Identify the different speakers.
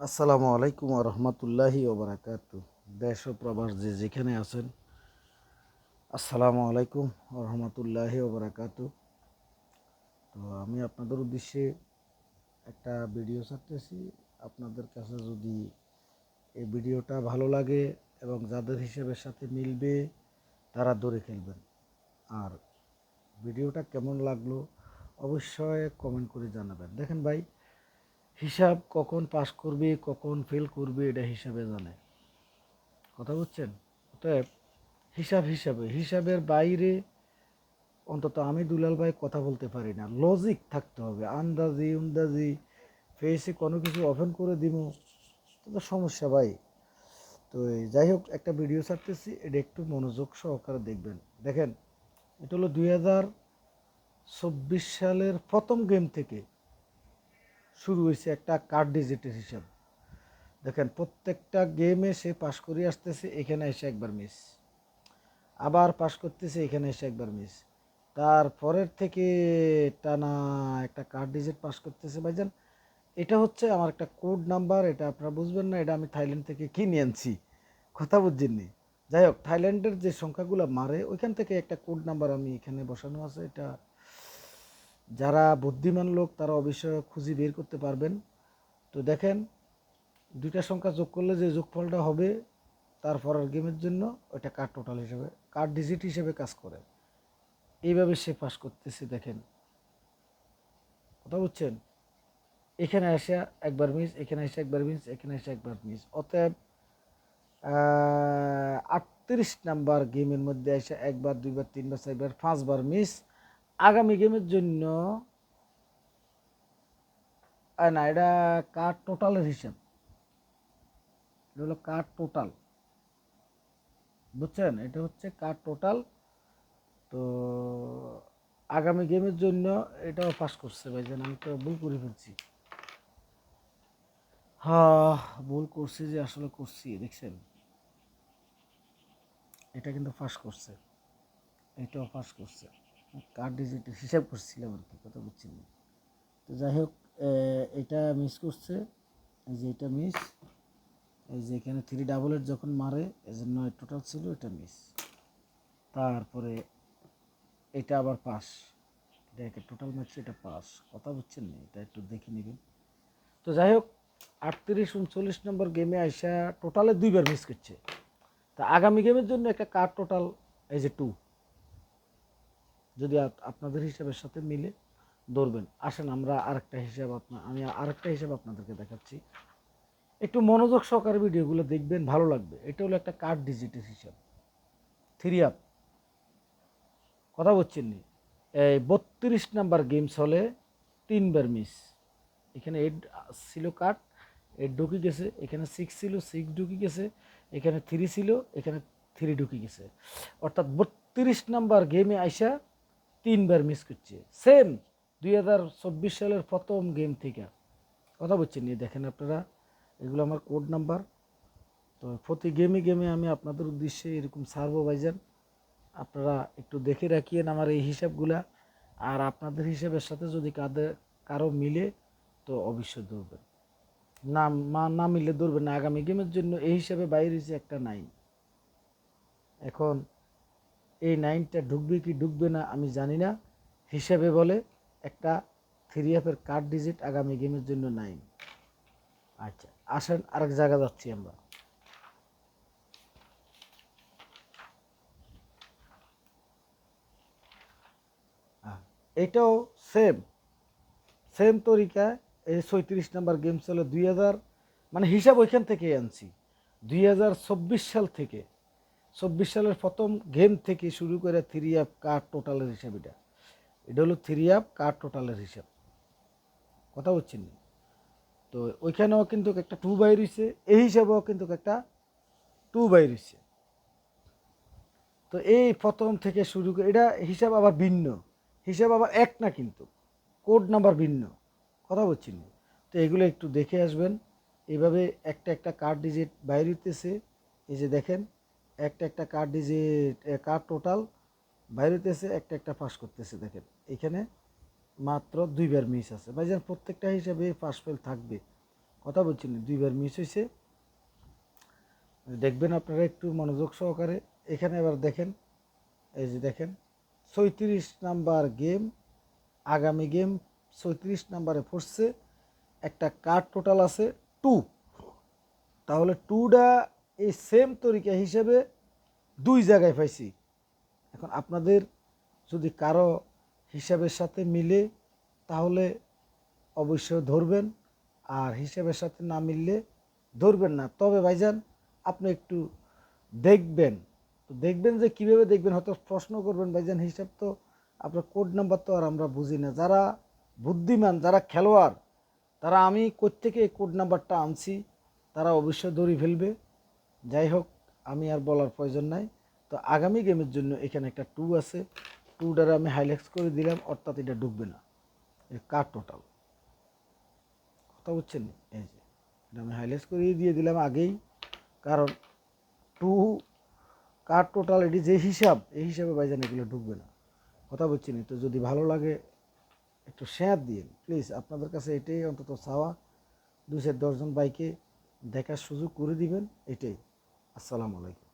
Speaker 1: আসসালামু আলাইকুম রহমতুল্লাহি ওবরাকাতু। দেশ ও প্রবাস যে যেখানে আছেন, আসসালামু আলাইকুম রহমতুল্লাহি ওবরাকাতু। তো আমি আপনাদের উদ্দেশ্যে একটা ভিডিও ছাড়তেছি। আপনাদের কাছে যদি এই ভিডিওটা ভালো লাগে এবং যাদের হিসেবের সাথে মিলবে তারা ধরে খেলবেন। আর ভিডিওটা কেমন লাগলো অবশ্যই কমেন্ট করে জানাবেন। দেখেন ভাই, হিসাব কখন পাস করবে কখন ফেল করবে এটা হিসাবে জানে, কথা বুঝছেন? অতএব হিসাবের বাইরে অন্তত আমি দুলাল ভাই কথা বলতে পারি না। লজিক থাকতে হবে। আন্দাজি উন্দাজি ফেসে কোনো কিছু ওপেন করে দিব তো সমস্যা ভাই। তো যাই হোক, একটা ভিডিও ছাড়তেছি, এটা একটু মনোযোগ সহকারে দেখবেন। দেখেন, এটা হলো 2024 সালের প্রথম গেম থেকে শুরু হয়েছে একটা কার্ড ডিজিটের হিসাব। দেখেন, প্রত্যেকটা গেমে সে পাস করে আসতেছে, এখানে এসে একবার মিস, আবার পাস করতেছে, এখানে এসে একবার মিস, তারপরের থেকে টানা একটা কার্ড ডিজিট পাস করতেছে ভাইজান। এটা হচ্ছে আমার একটা কোড নাম্বার, এটা আপনারা বুঝবেন না, এটা আমি থাইল্যান্ড থেকে কিনে আনছি, কথা বুঝছেননি? যাই হোক, থাইল্যান্ডের যে সংখ্যাগুলো মারে ওইখান থেকে একটা কোড নাম্বার আমি এখানে বসানো আছে। এটা যারা বুদ্ধিমান লোক তারা অবশ্যই খুঁজে বের করতে পারবেন। তো দেখেন, দুইটা সংখ্যা যোগ করলে যে যোগফলটা হবে তারপরের গেমের জন্য ওইটা কার্ড টোটাল হিসেবে, কার্ড ডিজিট হিসেবে কাজ করে। এইভাবে সে পাস করতেছে। দেখেন, কথা বুঝছেন? এখানে এসে একবার মিস, এখানে এসে একবার মিস, এখানে এসে একবার মিস। অতএব 38 নাম্বার গেমের মধ্যে এসে একবার, দুইবার, তিনবার, চারবার, 5বার মিস। আগামী গেমের জন্য না, এটা কার্ড টোটালের হিসাব, এটা হলো কার্ড টোটাল, বুঝছেন? এটা হচ্ছে কার্ড টোটাল। তো আগামী গেমের জন্য এটাও পাস করছে ভাইজান। আমি তো ভুল করে ফেলছি, হ্যাঁ ভুল করছি, যে আসলে করছি, দেখছেন? এটা কিন্তু ফাঁস করছে, এটাও ফাঁস করছে। কার্ড ডিজিটের হিসাব করছিলাম আর কি, কথা বুঝছি না। তো যাই হোক, এটা মিস করছে, এই যে এটা মিস, এই যে এখানে 3 ডাবলের যখন মারে এই যে 9 টোটাল ছিল, এটা মিস। তারপরে এটা আবার পাস, এটা টোটাল মারছে, এটা পাস, কথা বুঝছেন না? এটা একটু দেখে নেবেন। তো যাই হোক, 38-39 নম্বর গেমে আইসা টোটালে 2বার মিস করছে। তা আগামী গেমের জন্য একটা কার্ড টোটাল এই যে 2, যদি আপনাদের হিসাবের সাথে মিলে ধরবেন। আসেন আমরা আমি আরেকটা হিসাব আপনাদেরকে দেখাচ্ছি। একটু মনোযোগ সহকারে ভিডিওগুলো দেখবেন, ভালো লাগবে। এটা হলো একটা কার্ড ডিজিটের হিসাব, 3 আপ, কথা বলছেন নি? এই 32 নাম্বার গেমস হলে 3বার মিস। এখানে 8 ছিল কার্ড, 8 ঢুকে গেছে, এখানে 6 ছিল, 6 ঢুকে গেছে, এখানে 3 ছিল, এখানে 3 ঢুকে গেছে। অর্থাৎ 32 নাম্বার গেমে আইসা 3বার মিস করছে, সেম 2024 সালের প্রথম গেম থেকে, কথা বলছেন নিয়ে। দেখেন আপনারা, এগুলো আমার কোড নাম্বার। তো প্রতি গেমে আমি আপনাদের উদ্দেশ্যে এরকম ছাড়বো ভাইজান। আপনারা একটু দেখে রাখিয়েন আমার এই হিসাবগুলা। আর আপনাদের হিসাবের সাথে যদি কারো মিলে তো অবশ্যই ধরবেন, না মিলে ধরবেন না। আগামী গেমের জন্য এই হিসাবে বাইরে হয়েছে একটা 9। এখন এই 9টা ঢুকবে কি ঢুকবে না আমি জানি না। হিসাবে বলে একটা 3 আপের কার্ড ডিজিট আগামী গেমের জন্য 9। আচ্ছা, আসেন আরেক জায়গা যাচ্ছি আমরা। এটাও সেম সেম তরিকায়, এই 36 নাম্বার গেম ছিল 2000, মানে হিসাব ওইখান থেকেই আনছি। 2024 সাল থেকে, 24 সালের প্রথম গেম থেকে শুরু করে 3 আপ কার্ড টোটালের হিসাব। এটা এটা হলো 3 আপ কার্ড টোটালের হিসাব, কথা বলছেন না? তো ওইখানেও কিন্তু একটা 2 বাইর হয়েছে, এই হিসাবেও কিন্তু একটা 2 বাইর হয়েছে। তো এই প্রথম থেকে শুরু করে এটা হিসাব আবার ভিন্ন, হিসাব আবার এক না, কিন্তু কোড নাম্বার ভিন্ন, কথা বলছি না? তো এগুলো একটু দেখে আসবেন। এইভাবে একটা একটা কার্ড ডিজিট বাইরে হইতেছে, এই যে দেখেন, একটা একটা কার্ড ডিজিট, কার্ড টোটাল বাইরে হইতেছে, একটা একটা পাস করতেছে। দেখেন এখানে মাত্র 2বার মিস আছে ভাইজান। প্রত্যেকটা হিসাবে পাস ফেল থাকবে, কথা বলছেন না, দুইবার মিস হয়েছে। দেখবেন আপনারা একটু মনোযোগ সহকারে। এখানে এবার দেখেন, এই যে দেখেন 36 নাম্বার গেম, আগামী গেম 36 নাম্বারে পড়ছে, একটা কার্ড টোটাল আছে 2। তাহলে 2টা এই সেম তরিকা হিসেবে দুই জায়গায় পাইছি। এখন আপনাদের যদি কারো হিসাবের সাথে মিলে তাহলে অবশ্যই ধরবেন, আর হিসাবের সাথে না মিললে ধরবেন না। তবে ভাইজান আপনি একটু দেখবেন, তো দেখবেন যে কীভাবে দেখবেন, হয়তো প্রশ্ন করবেন ভাইজান হিসাব তো আপনার কোড নাম্বার তো আর আমরা বুঝি না। যারা বুদ্ধিমান, যারা খেলোয়াড়, তারা আমি কোত্থেকে এই কোড নাম্বারটা আনছি তারা অবশ্যই ধরে ফেলবে। যাই হোক, আমি আর বলার প্রয়োজন নাই। তো আগামী গেমের জন্য এখানে একটা 2 আছে, 2টারে আমি হাইলাইটস করে দিলাম, অর্থাৎ এটা ঢুকবে না, এটা কার টোটাল। কথা বুঝছেন? এই যে এটা আমি হাইলাইটস করে দিয়ে দিলাম আগেই, কারণ 2 কার টোটাল এটি যে হিসাব, এই হিসাবে ভাইজান এগুলো ঢুকবে না। কথা বুঝছেন? তো যদি ভালো লাগে একটু শেয়ার দিন প্লিজ, আপনাদের কাছে এটাই অন্তত চাওয়া। 2-10 জন বাইকে দেখার সুযোগ করে দিবেন, এটাই। আসসালামু আলাইকুম।